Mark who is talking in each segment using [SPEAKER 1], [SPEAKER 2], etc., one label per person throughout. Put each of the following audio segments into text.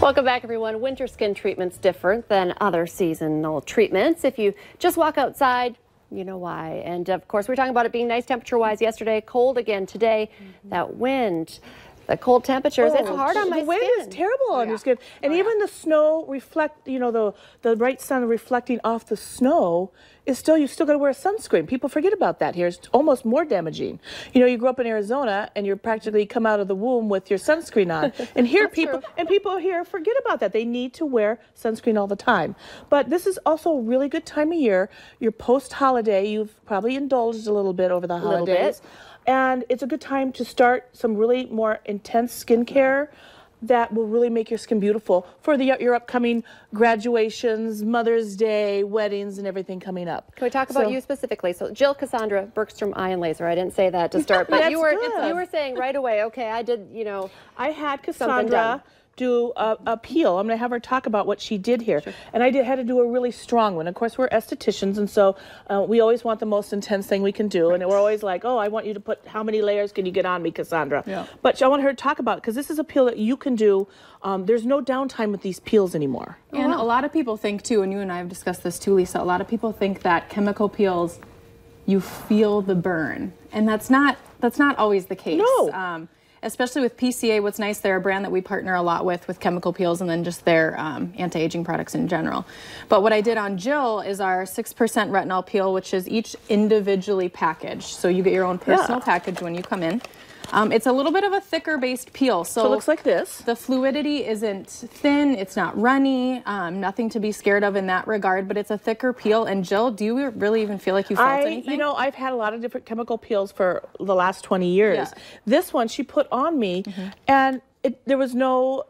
[SPEAKER 1] Welcome back, everyone. Winter skin treatment's different than other seasonal treatments. If you just walk outside, you know why. And of course, we're talking about it being nice temperature-wise yesterday, cold again today. That wind, the cold temperatures, it's hard on my skin.
[SPEAKER 2] The wind is terrible on your skin. And even the snow reflect, you know, the bright sun reflecting off the snow is still, you still got to wear a sunscreen. People forget about that here. It's almost more damaging. You know, you grew up in Arizona and you're practically come out of the womb with your sunscreen on. And here people here forget about that. They need to wear sunscreen all the time. But this is also a really good time of year. You're post-holiday. You've probably indulged a little bit over the holidays. And it's a good time to start some really more intense skincare that will really make your skin beautiful for your upcoming graduations, Mother's Day, weddings, and everything coming up.
[SPEAKER 1] Can we talk about you specifically? So Jill Cassandra Bergstrom Eye and Laser. I didn't say that to start, but you were saying right away, okay, I did, you know,
[SPEAKER 2] I had Cassandra do a peel. I'm going to have her talk about what she did here. Sure. And I had to do a really strong one. Of course, we're estheticians, and so we always want the most intense thing we can do. Right. And we're always like, oh, I want you to put, how many layers can you get on me, Cassandra? Yeah. But I want her to talk about it, because this is a peel that you can do. There's no downtime with these peels anymore.
[SPEAKER 3] And a lot of people think, too, and you and I have discussed this too, Lisa, a lot of people think that chemical peels, you feel the burn. And that's not always the case.
[SPEAKER 2] No.
[SPEAKER 3] Especially with PCA, what's nice, they're a brand that we partner a lot with chemical peels and then just their anti-aging products in general. But what I did on Jill is our 6% retinol peel, which is each individually packaged. So you get your own personal package when you come in. It's a little bit of a thicker based peel. So
[SPEAKER 2] it looks like this.
[SPEAKER 3] The fluidity isn't thin, it's not runny, nothing to be scared of in that regard, but it's a thicker peel. And Jill, do you really even feel like you felt anything?
[SPEAKER 2] You know, I've had a lot of different chemical peels for the last 20 years. Yeah. This one she put on me and there was no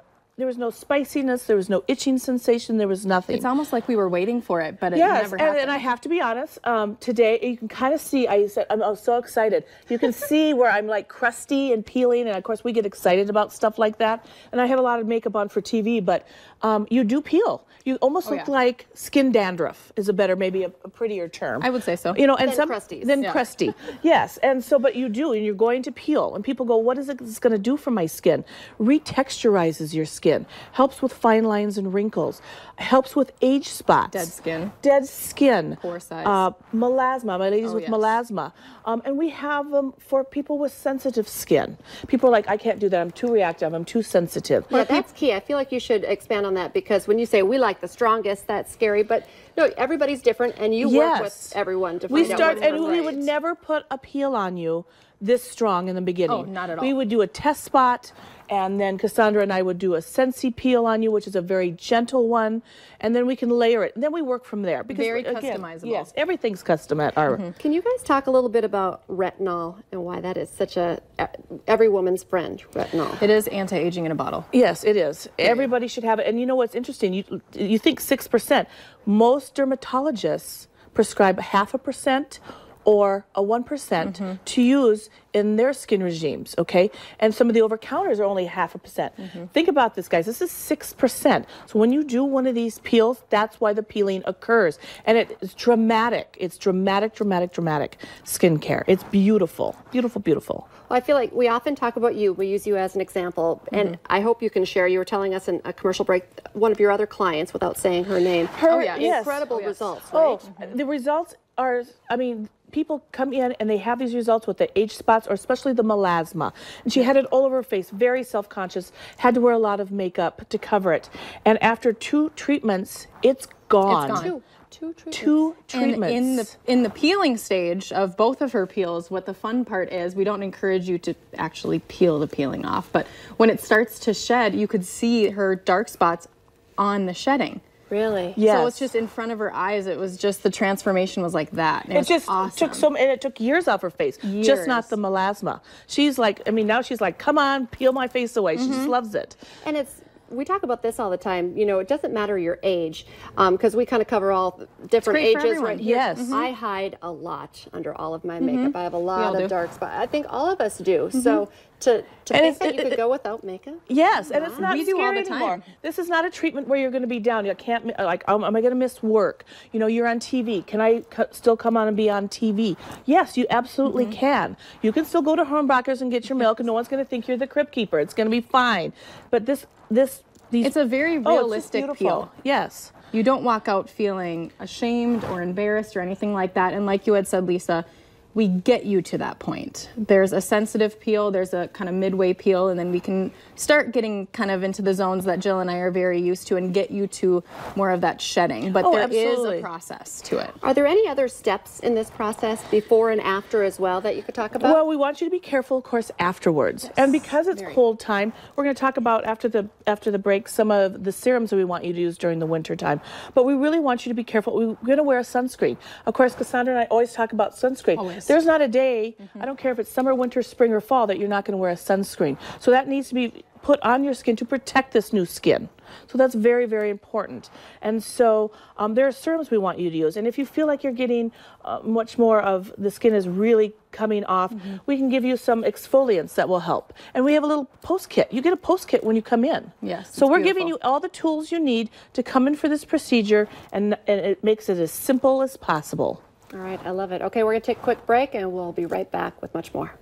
[SPEAKER 2] spiciness, there was no itching sensation, there was nothing.
[SPEAKER 3] It's almost like we were waiting for it, but it never happened.
[SPEAKER 2] And I have to be honest, today you can kind of see, I was so excited. You can see where I'm like crusty and peeling, and of course we get excited about stuff like that. And I have a lot of makeup on for TV, but you do peel. You almost look like skin dandruff is maybe a prettier term.
[SPEAKER 3] I would say so.
[SPEAKER 2] You know, and
[SPEAKER 1] then
[SPEAKER 2] crusty. Yes, and so, but you do, and you're going to peel. And people go, what is it going to do for my skin? Retexturizes your skin. Helps with fine lines and wrinkles. Helps with age spots.
[SPEAKER 3] Dead skin.
[SPEAKER 2] Dead skin.
[SPEAKER 3] Pore size.
[SPEAKER 2] Melasma. My ladies with melasma. And we have them for people with sensitive skin. People are like, I can't do that. I'm too reactive. I'm too sensitive.
[SPEAKER 1] Yeah, that's key. I feel like you should expand on that, because when you say we like the strongest, that's scary. But no, everybody's different, and you work with everyone to find out what's
[SPEAKER 2] and we would never put a peel on you this strong in the beginning.
[SPEAKER 3] Oh, not at all.
[SPEAKER 2] We would do a test spot, and then Cassandra and I would do a Sensi peel on you, which is a very gentle one, and then we can layer it. And then we work from there. Because,
[SPEAKER 3] very customizable.
[SPEAKER 2] Yes, everything's custom at our...
[SPEAKER 1] Can you guys talk a little bit about retinol and why that is such every woman's friend, retinol?
[SPEAKER 3] It is anti-aging in a bottle.
[SPEAKER 2] Yes, it is. Everybody should have it. And you know what's interesting? You think 6%. Most dermatologists prescribe 0.5% or a 1% to use in their skin regimes, okay? And some of the over-counters are only 0.5%. Think about this, guys. This is 6%. So when you do one of these peels, that's why the peeling occurs. And it's dramatic. It's dramatic skincare. It's beautiful. Beautiful, beautiful.
[SPEAKER 1] Well, I feel like we often talk about you. We use you as an example. And I hope you can share. You were telling us in a commercial break, one of your other clients, without saying her name. Incredible results, right?
[SPEAKER 2] The results are, I mean, people come in and they have these results with the age spots, or especially the melasma. And she had it all over her face, very self-conscious, had to wear a lot of makeup to cover it. And after 2 treatments, it's gone.
[SPEAKER 3] It's gone.
[SPEAKER 2] Two treatments.
[SPEAKER 3] And in the peeling stage of both of her peels, what the fun part is, we don't encourage you to actually peel the peeling off, but when it starts to shed, you could see her dark spots on the shedding.
[SPEAKER 1] Really?
[SPEAKER 2] Yes.
[SPEAKER 3] So it's just in front of her eyes. It was just, the transformation was like that. And it just
[SPEAKER 2] awesome. And it took years off her face.
[SPEAKER 3] Years.
[SPEAKER 2] Just not the melasma. She's like, I mean, now she's like, come on, peel my face away. She just loves it.
[SPEAKER 1] And we talk about this all the time. You know, it doesn't matter your age, because we kind of cover all different ages right here.
[SPEAKER 2] Yes.
[SPEAKER 1] I hide a lot under all of my makeup. I have a lot of dark spots. I think all of us do. So to think that you could go without makeup?
[SPEAKER 2] Yes, and it's not
[SPEAKER 3] scary all the time.
[SPEAKER 2] anymore. This is not a treatment where you're going to be down. You can't, like, am I going to miss work? You know, you're on TV. Can I still come on and be on TV? Yes, you absolutely can. You can still go to Hornbachers and get your milk, and no one's going to think you're the crib keeper. It's going to be fine. But this
[SPEAKER 3] It's a very realistic peel.
[SPEAKER 2] Yes.
[SPEAKER 3] You don't walk out feeling ashamed or embarrassed or anything like that. And like you had said, Lisa, we get you to that point. There's a sensitive peel, there's a kind of midway peel, and then we can start getting kind of into the zones that Jill and I are very used to and get you to more of that shedding. But there is a process to it.
[SPEAKER 1] Are there any other steps in this process before and after as well that you could talk about?
[SPEAKER 2] Well, we want you to be careful, of course, afterwards. Yes. And because it's cold time, we're going to talk about after the break some of the serums that we want you to use during the winter time. But we really want you to be careful. We're going to wear a sunscreen. Of course, Cassandra and I always talk about sunscreen.
[SPEAKER 3] Always.
[SPEAKER 2] There's not a day, I don't care if it's summer, winter, spring, or fall, that you're not going to wear a sunscreen. So that needs to be put on your skin to protect this new skin. So that's very, very important. And so there are serums we want you to use. And if you feel like you're getting much more of the skin is really coming off, we can give you some exfoliants that will help. And we have a little post kit. You get a post kit when you come in.
[SPEAKER 3] Yes.
[SPEAKER 2] So we're giving you all the tools you need to come in for this procedure, and it makes it as simple as possible.
[SPEAKER 1] All right, I love it. Okay, we're going to take a quick break, and we'll be right back with much more.